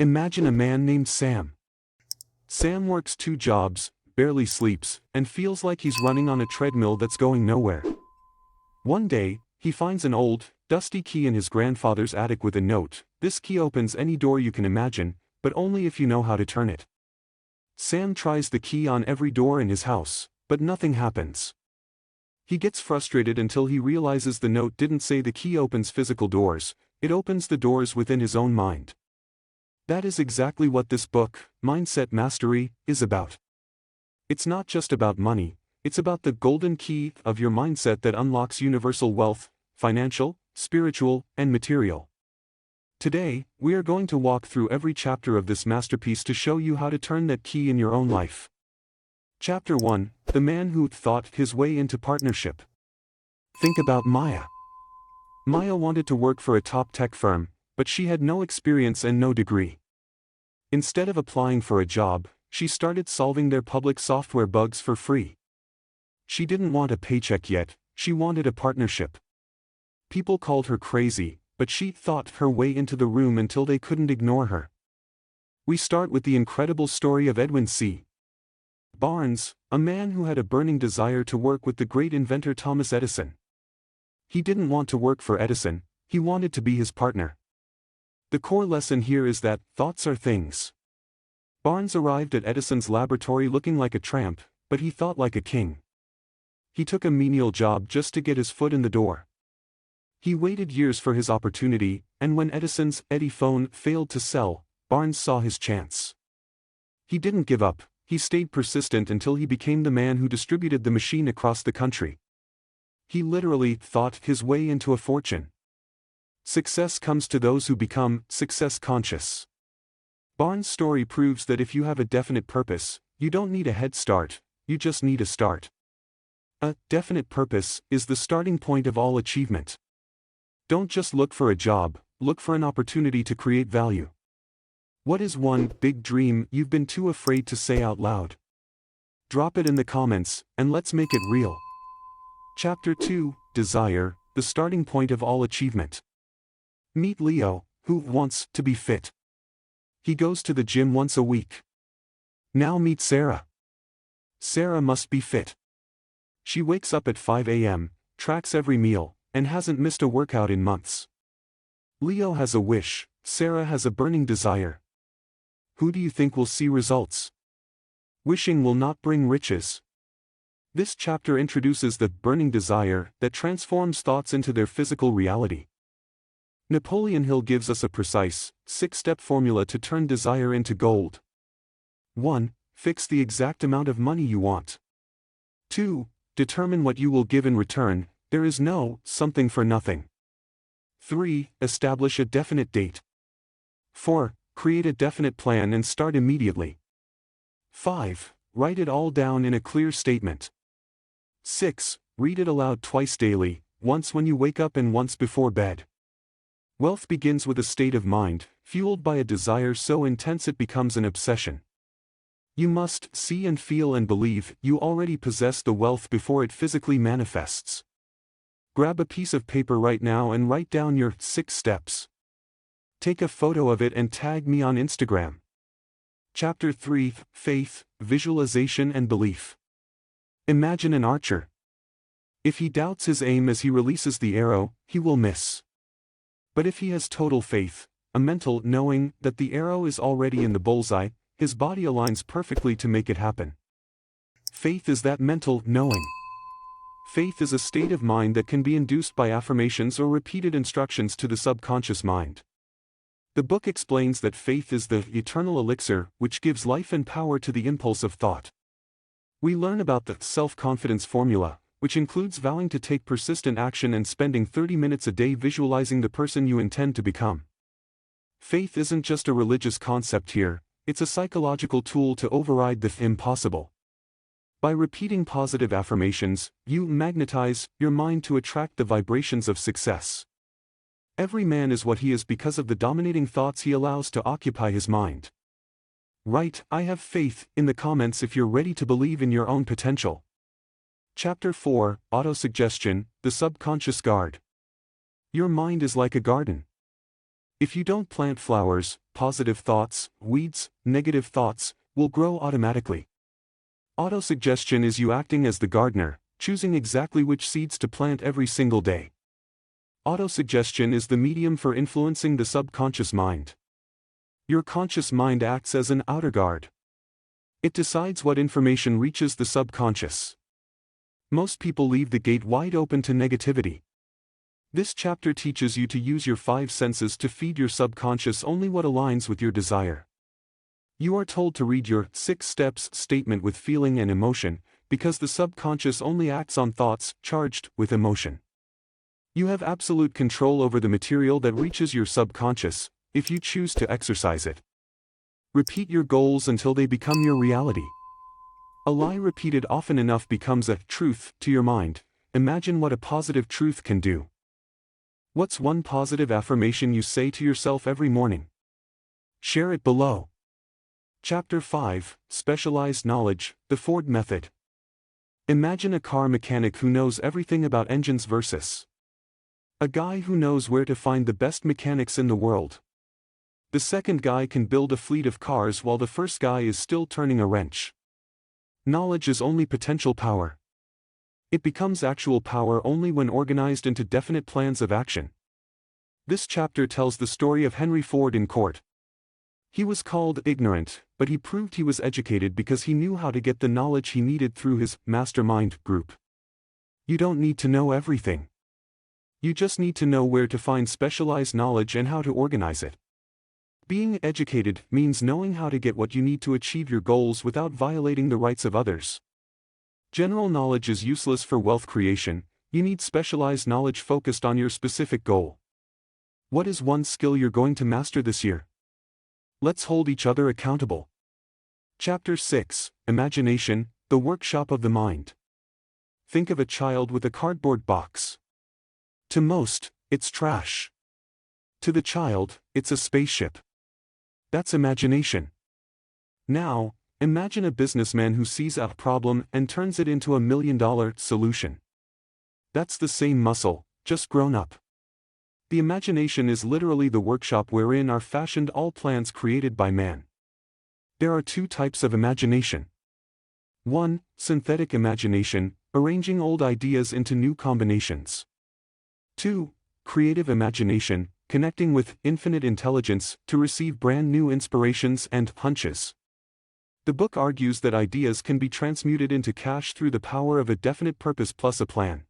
Imagine a man named Sam. Sam works 2 jobs, barely sleeps, and feels like he's running on a treadmill that's going nowhere. One day, he finds an old, dusty key in his grandfather's attic with a note. This key opens any door you can imagine, but only if you know how to turn it. Sam tries the key on every door in his house, but nothing happens. He gets frustrated until he realizes the note didn't say the key opens physical doors, it opens the doors within his own mind. That is exactly what this book, Mindset Mastery, is about. It's not just about money, it's about the golden key of your mindset that unlocks universal wealth, financial, spiritual, and material. Today, we are going to walk through every chapter of this masterpiece to show you how to turn that key in your own life. Chapter 1, The Man Who Thought His Way into Partnership. Think about Maya. Maya wanted to work for a top tech firm, but she had no experience and no degree. Instead of applying for a job, she started solving their public software bugs for free. She didn't want a paycheck yet, she wanted a partnership. People called her crazy, but she thought her way into the room until they couldn't ignore her. We start with the incredible story of Edwin C. Barnes, a man who had a burning desire to work with the great inventor Thomas Edison. He didn't want to work for Edison, he wanted to be his partner. The core lesson here is that thoughts are things. Barnes arrived at Edison's laboratory looking like a tramp, but he thought like a king. He took a menial job just to get his foot in the door. He waited years for his opportunity, and when Edison's Eddy phone failed to sell, Barnes saw his chance. He didn't give up, he stayed persistent until he became the man who distributed the machine across the country. He literally thought his way into a fortune. Success comes to those who become success conscious. Barnes' story proves that if you have a definite purpose, you don't need a head start, you just need a start. A definite purpose is the starting point of all achievement. Don't just look for a job, look for an opportunity to create value. What is one big dream you've been too afraid to say out loud? Drop it in the comments, and let's make it real. Chapter 2, Desire, the starting point of all achievement. Meet Leo, who wants to be fit. He goes to the gym once a week. Now meet Sarah. Sarah must be fit. She wakes up at 5 a.m., tracks every meal, and hasn't missed a workout in months. Leo has a wish, Sarah has a burning desire. Who do you think will see results? Wishing will not bring riches. This chapter introduces the burning desire that transforms thoughts into their physical reality. Napoleon Hill gives us a precise, 6-step formula to turn desire into gold. 1. Fix the exact amount of money you want. 2. Determine what you will give in return, there is no something for nothing. 3. Establish a definite date. 4. Create a definite plan and start immediately. 5. Write it all down in a clear statement. 6. Read it aloud twice daily, once when you wake up and once before bed. Wealth begins with a state of mind, fueled by a desire so intense it becomes an obsession. You must see and feel and believe you already possess the wealth before it physically manifests. Grab a piece of paper right now and write down your 6 steps. Take a photo of it and tag me on Instagram. Chapter 3, Faith, Visualization and Belief. Imagine an archer. If he doubts his aim as he releases the arrow, he will miss. But if he has total faith, a mental knowing that the arrow is already in the bullseye, his body aligns perfectly to make it happen. Faith is that mental knowing. Faith is a state of mind that can be induced by affirmations or repeated instructions to the subconscious mind. The book explains that faith is the eternal elixir which gives life and power to the impulse of thought. We learn about the self-confidence formula, which includes vowing to take persistent action and spending 30 minutes a day visualizing the person you intend to become. Faith isn't just a religious concept here, it's a psychological tool to override the impossible. By repeating positive affirmations, you magnetize your mind to attract the vibrations of success. Every man is what he is because of the dominating thoughts he allows to occupy his mind. Write, "I have faith," in the comments if you're ready to believe in your own potential. Chapter 4, Autosuggestion, the Subconscious Guard. Your mind is like a garden. If you don't plant flowers, positive thoughts, weeds, negative thoughts, will grow automatically. Autosuggestion is you acting as the gardener, choosing exactly which seeds to plant every single day. Autosuggestion is the medium for influencing the subconscious mind. Your conscious mind acts as an outer guard. It decides what information reaches the subconscious. Most people leave the gate wide open to negativity. This chapter teaches you to use your 5 senses to feed your subconscious only what aligns with your desire. You are told to read your 6 steps statement with feeling and emotion, because the subconscious only acts on thoughts charged with emotion. You have absolute control over the material that reaches your subconscious, if you choose to exercise it. Repeat your goals until they become your reality. A lie repeated often enough becomes a truth to your mind. Imagine what a positive truth can do. What's one positive affirmation you say to yourself every morning? Share it below. Chapter 5, Specialized Knowledge, the Ford Method. Imagine a car mechanic who knows everything about engines versus a guy who knows where to find the best mechanics in the world. The second guy can build a fleet of cars while the first guy is still turning a wrench. Knowledge is only potential power. It becomes actual power only when organized into definite plans of action. This chapter tells the story of Henry Ford in court. He was called ignorant, but he proved he was educated because he knew how to get the knowledge he needed through his mastermind group. You don't need to know everything. You just need to know where to find specialized knowledge and how to organize it. Being educated means knowing how to get what you need to achieve your goals without violating the rights of others. General knowledge is useless for wealth creation. You need specialized knowledge focused on your specific goal. What is one skill you're going to master this year? Let's hold each other accountable. Chapter 6, Imagination, the Workshop of the Mind. Think of a child with a cardboard box. To most, it's trash. To the child, it's a spaceship. That's imagination. Now, imagine a businessman who sees a problem and turns it into $1 million solution. That's the same muscle, just grown up. The imagination is literally the workshop wherein are fashioned all plans created by man. There are 2 types of imagination. 1. Synthetic imagination, arranging old ideas into new combinations. 2. Creative imagination, connecting with infinite intelligence to receive brand new inspirations and hunches. The book argues that ideas can be transmuted into cash through the power of a definite purpose plus a plan.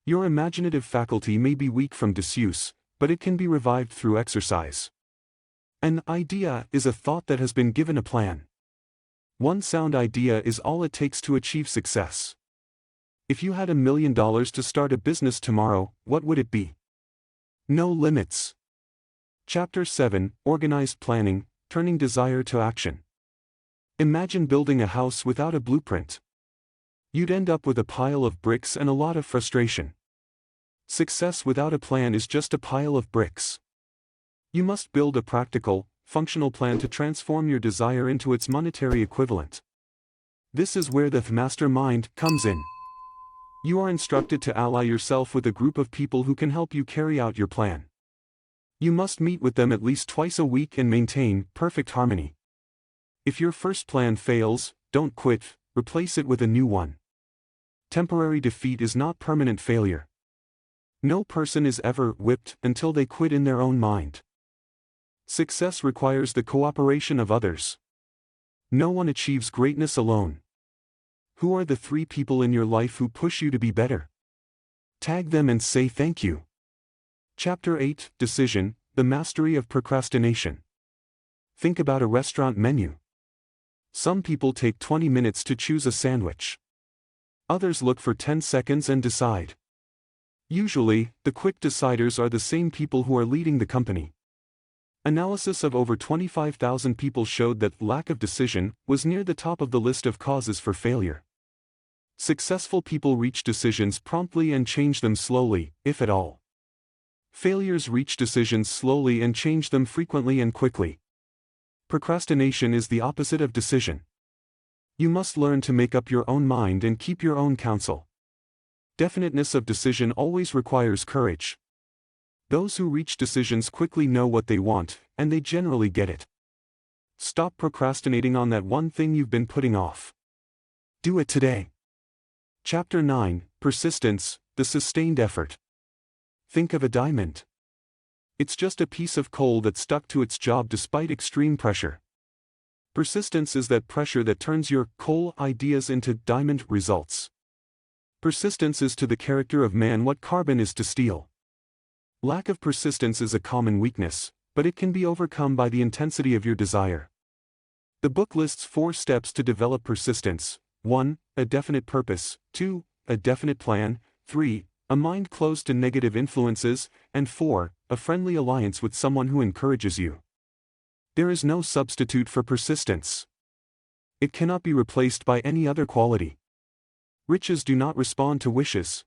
Your imaginative faculty may be weak from disuse, but it can be revived through exercise. An idea is a thought that has been given a plan. One sound idea is all it takes to achieve success. If you had $1 million to start a business tomorrow, what would it be? No limits. Chapter 7, Organized Planning, Turning Desire to Action. Imagine building a house without a blueprint. You'd end up with a pile of bricks and a lot of frustration. Success without a plan is just a pile of bricks. You must build a practical, functional plan to transform your desire into its monetary equivalent. This is where the mastermind comes in. You are instructed to ally yourself with a group of people who can help you carry out your plan. You must meet with them at least twice a week and maintain perfect harmony. If your first plan fails, don't quit, replace it with a new one. Temporary defeat is not permanent failure. No person is ever whipped until they quit in their own mind. Success requires the cooperation of others. No one achieves greatness alone. Who are the 3 people in your life who push you to be better? Tag them and say thank you. Chapter 8, Decision, the Mastery of Procrastination. Think about a restaurant menu. Some people take 20 minutes to choose a sandwich. Others look for 10 seconds and decide. Usually, the quick deciders are the same people who are leading the company. Analysis of over 25,000 people showed that lack of decision was near the top of the list of causes for failure. Successful people reach decisions promptly and change them slowly, if at all. Failures reach decisions slowly and change them frequently and quickly. Procrastination is the opposite of decision. You must learn to make up your own mind and keep your own counsel. Definiteness of decision always requires courage. Those who reach decisions quickly know what they want, and they generally get it. Stop procrastinating on that one thing you've been putting off. Do it today. Chapter 9, Persistence, the Sustained Effort. Think of a diamond. It's just a piece of coal that stuck to its job despite extreme pressure. Persistence is that pressure that turns your coal ideas into diamond results. Persistence is to the character of man what carbon is to steel. Lack of persistence is a common weakness, but it can be overcome by the intensity of your desire. The book lists 4 steps to develop persistence: 1. A definite purpose, 2. A definite plan, 3. A mind closed to negative influences, and 4. A friendly alliance with someone who encourages you. There is no substitute for persistence. It cannot be replaced by any other quality. Riches do not respond to wishes.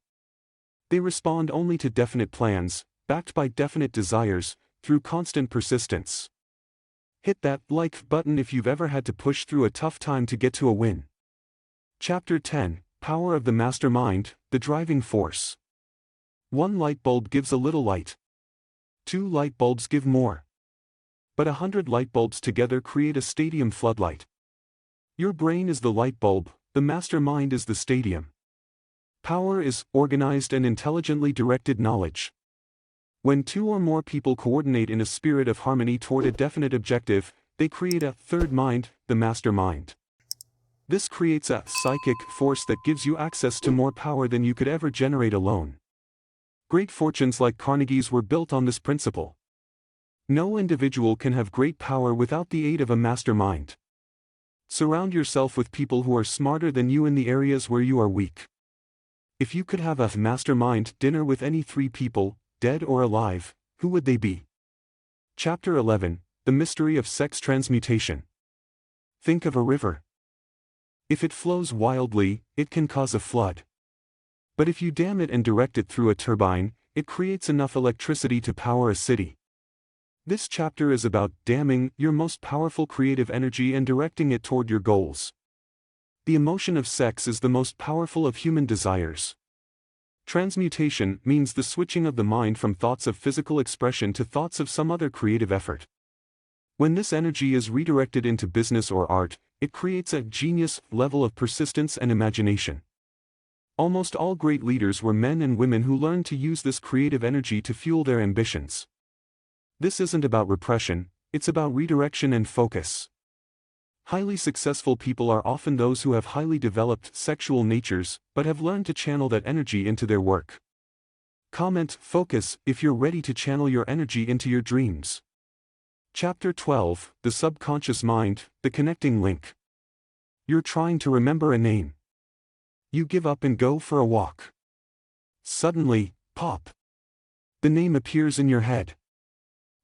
They respond only to definite plans, backed by definite desires, through constant persistence. Hit that like button if you've ever had to push through a tough time to get to a win. Chapter 10, Power of the Mastermind, the Driving Force. 1 light bulb gives a little light. 2 light bulbs give more. But 100 light bulbs together create a stadium floodlight. Your brain is the light bulb, the mastermind is the stadium. Power is organized and intelligently directed knowledge. When 2 or more people coordinate in a spirit of harmony toward a definite objective, they create a third mind, the mastermind. This creates a psychic force that gives you access to more power than you could ever generate alone. Great fortunes like Carnegie's were built on this principle. No individual can have great power without the aid of a mastermind. Surround yourself with people who are smarter than you in the areas where you are weak. If you could have a mastermind dinner with any 3 people, dead or alive, who would they be? Chapter 11, The Mystery of Sex Transmutation. Think of a river. If it flows wildly, it can cause a flood. But if you dam it and direct it through a turbine, it creates enough electricity to power a city. This chapter is about damming your most powerful creative energy and directing it toward your goals. The emotion of sex is the most powerful of human desires. Transmutation means the switching of the mind from thoughts of physical expression to thoughts of some other creative effort. When this energy is redirected into business or art, it creates a genius level of persistence and imagination. Almost all great leaders were men and women who learned to use this creative energy to fuel their ambitions. This isn't about repression, it's about redirection and focus. Highly successful people are often those who have highly developed sexual natures, but have learned to channel that energy into their work. Comment focus if you're ready to channel your energy into your dreams. Chapter 12, The Subconscious Mind, the Connecting Link. You're trying to remember a name. You give up and go for a walk. Suddenly, pop. The name appears in your head.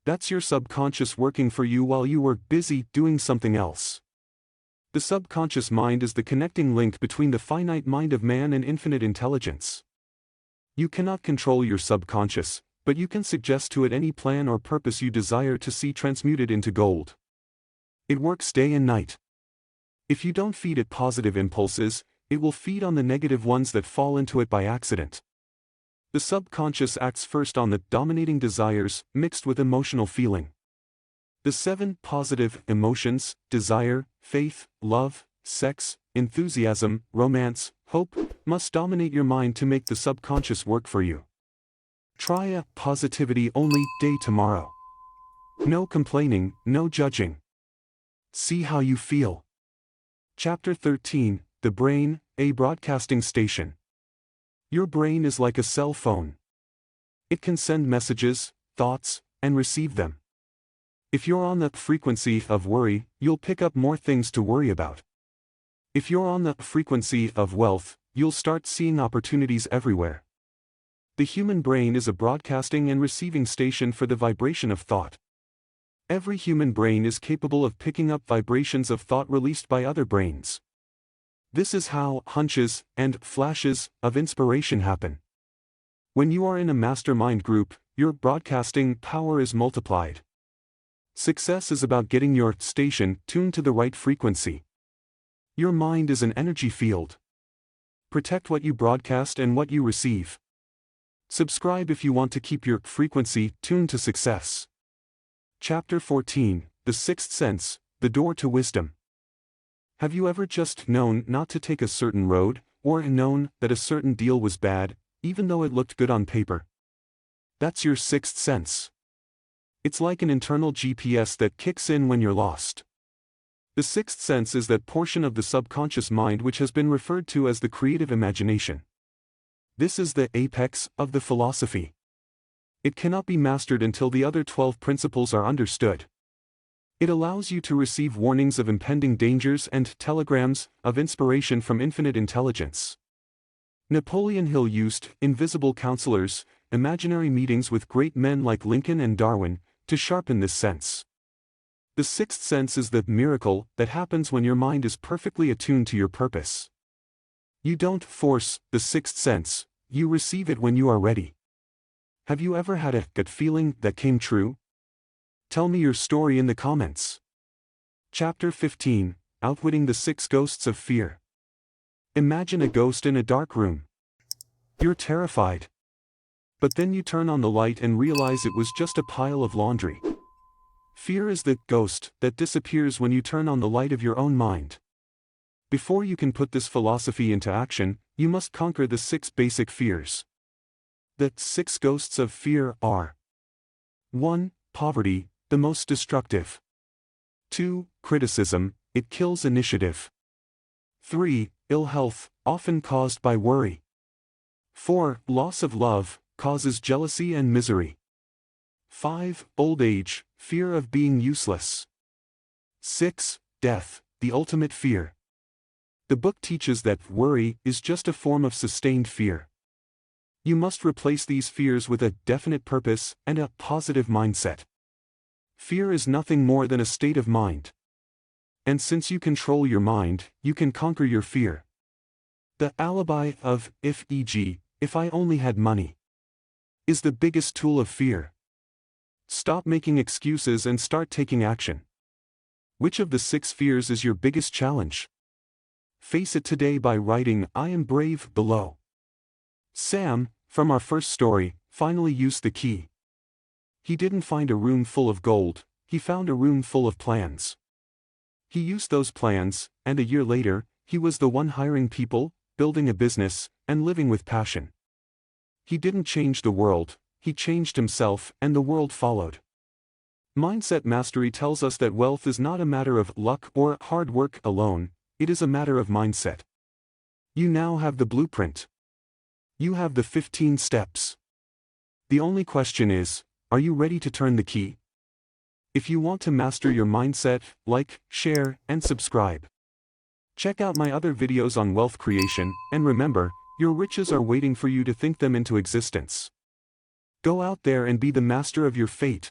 That's your subconscious working for you while you were busy doing something else. The subconscious mind is the connecting link between the finite mind of man and infinite intelligence. You cannot control your subconscious, but you can suggest to it any plan or purpose you desire to see transmuted into gold. It works day and night. If you don't feed it positive impulses, it will feed on the negative ones that fall into it by accident. The subconscious acts first on the dominating desires, mixed with emotional feeling. The 7 positive emotions, desire, faith, love, sex, enthusiasm, romance, hope, must dominate your mind to make the subconscious work for you. Try a positivity-only day tomorrow. No complaining, no judging. See how you feel. Chapter 13, The Brain, a Broadcasting Station. Your brain is like a cell phone. It can send messages, thoughts, and receive them. If you're on the frequency of worry, you'll pick up more things to worry about. If you're on the frequency of wealth, you'll start seeing opportunities everywhere. The human brain is a broadcasting and receiving station for the vibration of thought. Every human brain is capable of picking up vibrations of thought released by other brains. This is how hunches and flashes of inspiration happen. When you are in a mastermind group, your broadcasting power is multiplied. Success is about getting your station tuned to the right frequency. Your mind is an energy field. Protect what you broadcast and what you receive. Subscribe if you want to keep your frequency tuned to success. Chapter 14, The Sixth Sense, The Door to Wisdom. Have you ever just known not to take a certain road, or known that a certain deal was bad, even though it looked good on paper? That's your sixth sense. It's like an internal GPS that kicks in when you're lost. The sixth sense is that portion of the subconscious mind which has been referred to as the creative imagination. This is the apex of the philosophy. It cannot be mastered until the other 12 principles are understood. It allows you to receive warnings of impending dangers and telegrams of inspiration from infinite intelligence. Napoleon Hill used invisible counselors, imaginary meetings with great men like Lincoln and Darwin, to sharpen this sense. The sixth sense is the miracle that happens when your mind is perfectly attuned to your purpose. You don't force the sixth sense, you receive it when you are ready. Have you ever had a gut feeling that came true? Tell me your story in the comments. Chapter 15, Outwitting the 6 Ghosts of Fear. Imagine a ghost in a dark room. You're terrified. But then you turn on the light and realize it was just a pile of laundry. Fear is the ghost that disappears when you turn on the light of your own mind. Before you can put this philosophy into action, you must conquer the 6 basic fears. The 6 ghosts of fear are: 1. Poverty, the most destructive. 2. Criticism, it kills initiative. 3. Ill health, often caused by worry. 4. Loss of love, causes jealousy and misery. 5. Old age, fear of being useless. 6. Death, the ultimate fear. The book teaches that worry is just a form of sustained fear. You must replace these fears with a definite purpose and a positive mindset. Fear is nothing more than a state of mind. And since you control your mind, you can conquer your fear. The alibi of if, e.g., if I only had money, is the biggest tool of fear. Stop making excuses and start taking action. Which of the 6 fears is your biggest challenge? Face it today by writing "I am brave" below. Sam, from our first story, finally used the key. He didn't find a room full of gold, he found a room full of plans. He used those plans, and a year later, he was the one hiring people, building a business, and living with passion. He didn't change the world, he changed himself, and the world followed. Mindset mastery tells us that wealth is not a matter of luck or hard work alone, it is a matter of mindset. You now have the blueprint. You have the 15 steps. The only question is, are you ready to turn the key? If you want to master your mindset, like, share, and subscribe. Check out my other videos on wealth creation, and remember, your riches are waiting for you to think them into existence. Go out there and be the master of your fate.